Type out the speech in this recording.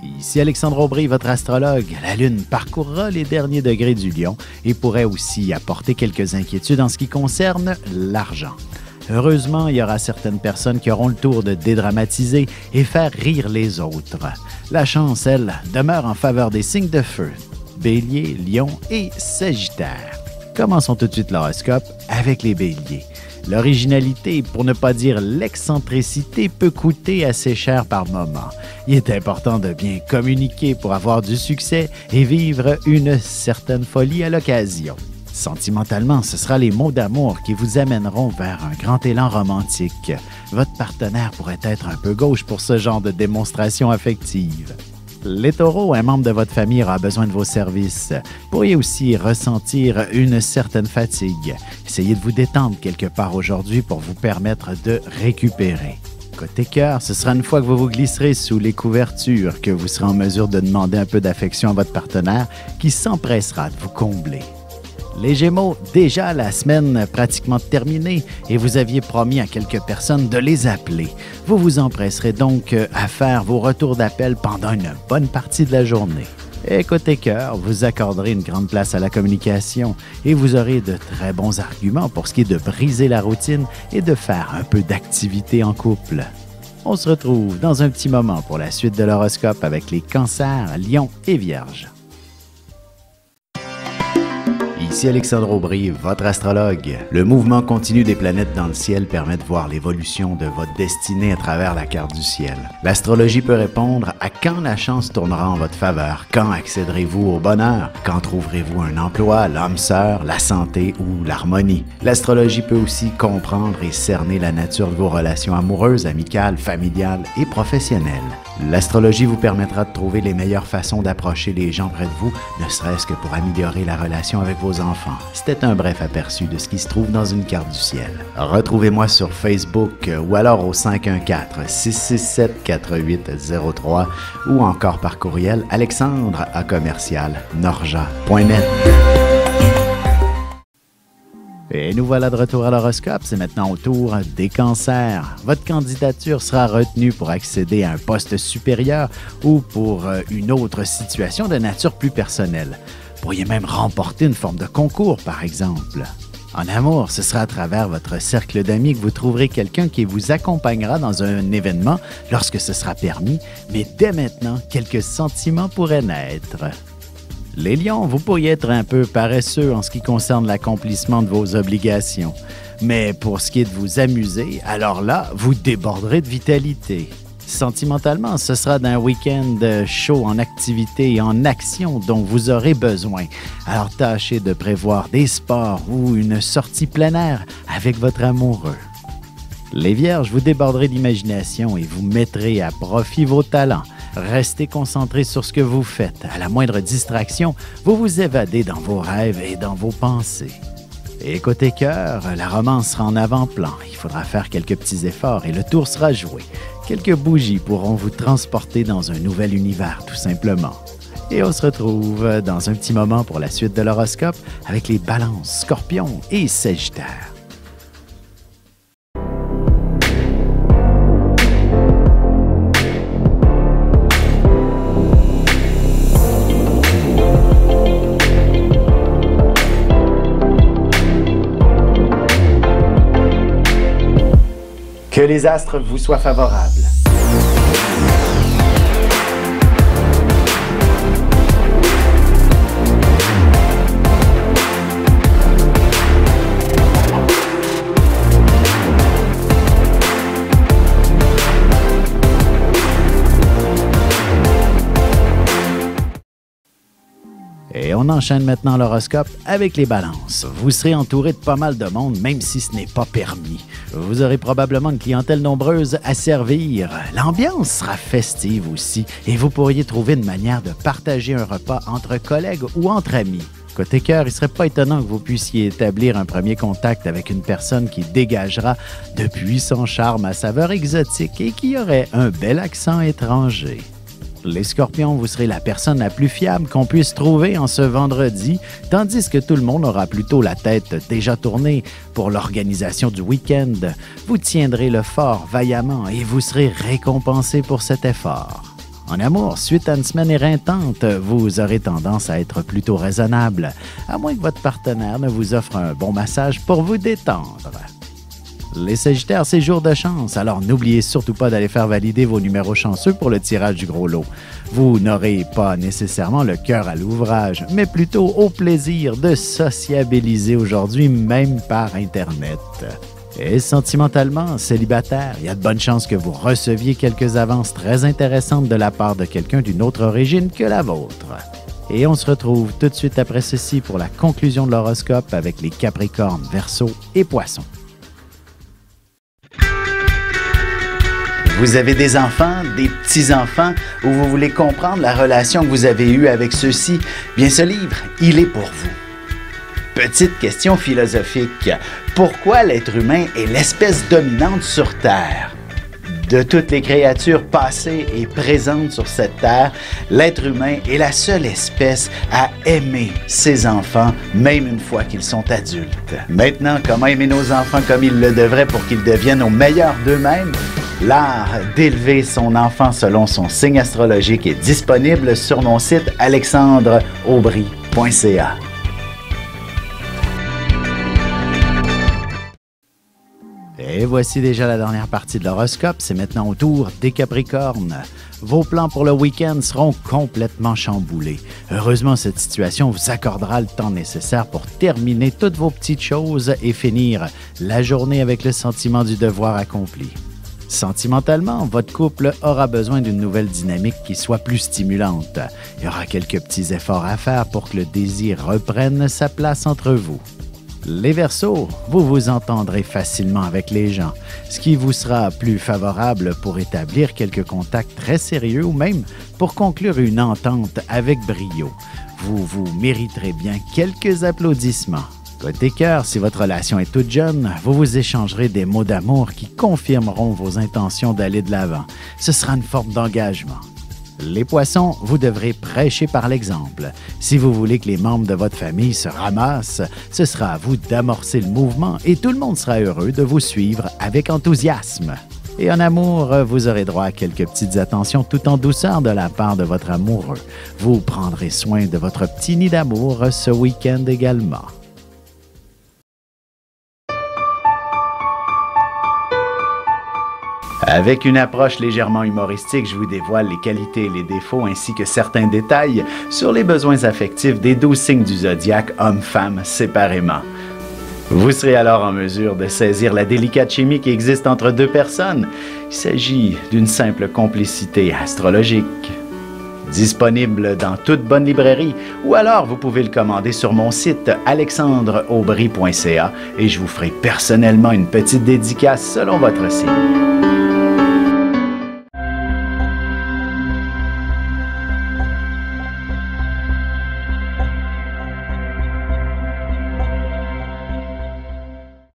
Ici Alexandre Aubry, votre astrologue. La Lune parcourra les derniers degrés du Lion et pourrait aussi apporter quelques inquiétudes en ce qui concerne l'argent. Heureusement, il y aura certaines personnes qui auront le tour de dédramatiser et faire rire les autres. La chance, elle, demeure en faveur des signes de feu, Bélier, Lion et Sagittaire. Commençons tout de suite l'horoscope avec les Béliers. L'originalité, pour ne pas dire l'excentricité, peut coûter assez cher par moment. Il est important de bien communiquer pour avoir du succès et vivre une certaine folie à l'occasion. Sentimentalement, ce sera les mots d'amour qui vous amèneront vers un grand élan romantique. Votre partenaire pourrait être un peu gauche pour ce genre de démonstration affective. Les taureaux, un membre de votre famille aura besoin de vos services. Vous pourriez aussi ressentir une certaine fatigue. Essayez de vous détendre quelque part aujourd'hui pour vous permettre de récupérer. Côté cœur, ce sera une fois que vous vous glisserez sous les couvertures que vous serez en mesure de demander un peu d'affection à votre partenaire qui s'empressera de vous combler. Les Gémeaux, déjà la semaine pratiquement terminée et vous aviez promis à quelques personnes de les appeler. Vous vous empresserez donc à faire vos retours d'appel pendant une bonne partie de la journée. Et côté cœur, vous accorderez une grande place à la communication et vous aurez de très bons arguments pour ce qui est de briser la routine et de faire un peu d'activité en couple. On se retrouve dans un petit moment pour la suite de l'horoscope avec les Cancers, Lions et Vierges. Ici Alexandre Aubry, votre astrologue. Le mouvement continu des planètes dans le ciel permet de voir l'évolution de votre destinée à travers la carte du ciel. L'astrologie peut répondre à quand la chance tournera en votre faveur, quand accéderez-vous au bonheur, quand trouverez-vous un emploi, l'âme sœur, la santé ou l'harmonie. L'astrologie peut aussi comprendre et cerner la nature de vos relations amoureuses, amicales, familiales et professionnelles. L'astrologie vous permettra de trouver les meilleures façons d'approcher les gens près de vous, ne serait-ce que pour améliorer la relation avec vos enfants. C'était un bref aperçu de ce qui se trouve dans une carte du ciel. Retrouvez-moi sur Facebook ou alors au 514-667-4803 ou encore par courriel alexandre@norja.net. Et nous voilà de retour à l'horoscope. C'est maintenant au tour des Cancers. Votre candidature sera retenue pour accéder à un poste supérieur ou pour une autre situation de nature plus personnelle. Vous pourriez même remporter une forme de concours, par exemple. En amour, ce sera à travers votre cercle d'amis que vous trouverez quelqu'un qui vous accompagnera dans un événement lorsque ce sera permis, mais dès maintenant, quelques sentiments pourraient naître. Les Lions, vous pourriez être un peu paresseux en ce qui concerne l'accomplissement de vos obligations. Mais pour ce qui est de vous amuser, alors là, vous déborderez de vitalité. Sentimentalement, ce sera d'un week-end chaud en activité et en action dont vous aurez besoin. Alors tâchez de prévoir des sports ou une sortie plein air avec votre amoureux. Les Vierges, vous déborderez d'imagination et vous mettrez à profit vos talents. Restez concentrés sur ce que vous faites. À la moindre distraction, vous vous évadez dans vos rêves et dans vos pensées. Et côté cœur, la romance sera en avant-plan. Il faudra faire quelques petits efforts et le tour sera joué. Quelques bougies pourront vous transporter dans un nouvel univers, tout simplement. Et on se retrouve dans un petit moment pour la suite de l'horoscope avec les Balances, Scorpions et Sagittaires. Que les astres vous soient favorables. Et on enchaîne maintenant l'horoscope avec les Balances. Vous serez entouré de pas mal de monde, même si ce n'est pas permis. Vous aurez probablement une clientèle nombreuse à servir. L'ambiance sera festive aussi et vous pourriez trouver une manière de partager un repas entre collègues ou entre amis. Côté cœur, il ne serait pas étonnant que vous puissiez établir un premier contact avec une personne qui dégagera de puissants charmes à saveur exotique et qui aurait un bel accent étranger. Les Scorpions, vous serez la personne la plus fiable qu'on puisse trouver en ce vendredi, tandis que tout le monde aura plutôt la tête déjà tournée pour l'organisation du week-end. Vous tiendrez le fort vaillamment et vous serez récompensé pour cet effort. En amour, suite à une semaine éreintante, vous aurez tendance à être plutôt raisonnable, à moins que votre partenaire ne vous offre un bon massage pour vous détendre. Les Sagittaires, c'est jour de chance, alors n'oubliez surtout pas d'aller faire valider vos numéros chanceux pour le tirage du gros lot. Vous n'aurez pas nécessairement le cœur à l'ouvrage, mais plutôt au plaisir de sociabiliser aujourd'hui, même par Internet. Et sentimentalement, célibataire, il y a de bonnes chances que vous receviez quelques avances très intéressantes de la part de quelqu'un d'une autre origine que la vôtre. Et on se retrouve tout de suite après ceci pour la conclusion de l'horoscope avec les Capricornes, Verseaux et Poissons. Vous avez des enfants, des petits-enfants, ou vous voulez comprendre la relation que vous avez eue avec ceux-ci? Bien, ce livre, il est pour vous. Petite question philosophique. Pourquoi l'être humain est l'espèce dominante sur Terre? De toutes les créatures passées et présentes sur cette Terre, l'être humain est la seule espèce à aimer ses enfants, même une fois qu'ils sont adultes. Maintenant, comment aimer nos enfants comme ils le devraient pour qu'ils deviennent au meilleur d'eux-mêmes? L'art d'élever son enfant selon son signe astrologique est disponible sur mon site alexandreaubry.ca. Et voici déjà la dernière partie de l'horoscope. C'est maintenant au tour des Capricornes. Vos plans pour le week-end seront complètement chamboulés. Heureusement, cette situation vous accordera le temps nécessaire pour terminer toutes vos petites choses et finir la journée avec le sentiment du devoir accompli. Sentimentalement, votre couple aura besoin d'une nouvelle dynamique qui soit plus stimulante. Il y aura quelques petits efforts à faire pour que le désir reprenne sa place entre vous. Les Verseaux, vous vous entendrez facilement avec les gens, ce qui vous sera plus favorable pour établir quelques contacts très sérieux ou même pour conclure une entente avec brio. Vous mériterez bien quelques applaudissements. Côté cœur, si votre relation est toute jeune, vous vous échangerez des mots d'amour qui confirmeront vos intentions d'aller de l'avant. Ce sera une forme d'engagement. Les Poissons, vous devrez prêcher par l'exemple. Si vous voulez que les membres de votre famille se ramassent, ce sera à vous d'amorcer le mouvement et tout le monde sera heureux de vous suivre avec enthousiasme. Et en amour, vous aurez droit à quelques petites attentions tout en douceur de la part de votre amoureux. Vous prendrez soin de votre petit nid d'amour ce week-end également. Avec une approche légèrement humoristique, je vous dévoile les qualités et les défauts ainsi que certains détails sur les besoins affectifs des 12 signes du zodiaque, hommes-femmes séparément. Vous serez alors en mesure de saisir la délicate chimie qui existe entre deux personnes. Il s'agit d'une simple complicité astrologique. Disponible dans toute bonne librairie ou alors vous pouvez le commander sur mon site alexandreaubry.ca et je vous ferai personnellement une petite dédicace selon votre signe.